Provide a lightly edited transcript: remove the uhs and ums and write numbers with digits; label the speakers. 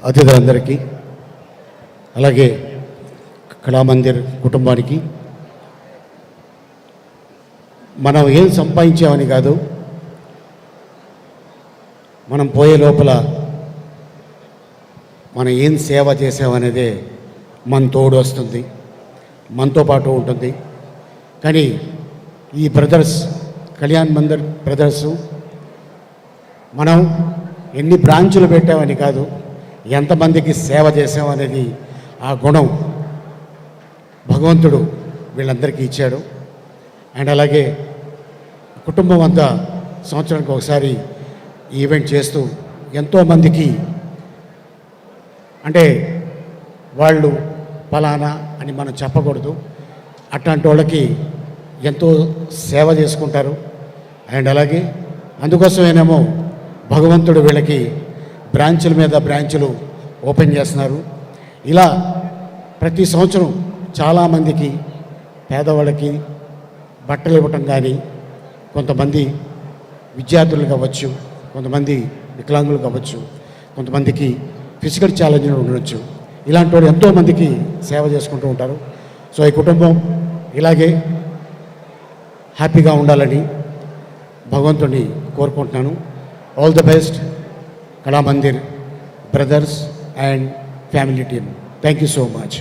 Speaker 1: అతిథులందరికీ అలాగే కళామందిర్ కుటుంబానికి మనం ఏం సంపాదించామని కాదు, మనం పోయే లోపల మనం ఏం సేవ చేసామనేదే మన తోడు వస్తుంది, మనతో పాటు ఉంటుంది. కానీ ఈ బ్రదర్స్ కళ్యాణ్ మందిర్ బ్రదర్స్ మనం ఎన్ని బ్రాంచులు పెట్టామని కాదు, ఎంతమందికి సేవ చేసామనేది ఆ గుణం భగవంతుడు వీళ్ళందరికీ ఇచ్చాడు. అండ్ అలాగే కుటుంబం అంతా సంవత్సరానికి ఒకసారి ఈవెంట్ చేస్తూ ఎంతోమందికి, అంటే వాళ్ళు ఫలానా అని మనం చెప్పకూడదు, అట్లాంటి వాళ్ళకి ఎంతో సేవ చేసుకుంటారు. అండ్ అలాగే అందుకోసమేనేమో భగవంతుడు వీళ్ళకి బ్రాంచుల మీద బ్రాంచులు ఓపెన్ చేస్తున్నారు. ఇలా ప్రతి సంవత్సరం చాలామందికి పేదవాళ్ళకి బట్టలు ఇవ్వటం కానీ, కొంతమంది విద్యార్థులు కావచ్చు, కొంతమంది వికలాంగులు కావచ్చు, కొంతమందికి ఫిజికల్ ఛాలెంజ్లు ఉండవచ్చు, ఇలాంటి వాళ్ళు ఎంతోమందికి సేవ చేసుకుంటూ ఉంటారు. సో ఈ కుటుంబం ఇలాగే హ్యాపీగా ఉండాలని భగవంతుడిని కోరుకుంటున్నాను. All the best Kalamandir brothers and family team. Thank you so much.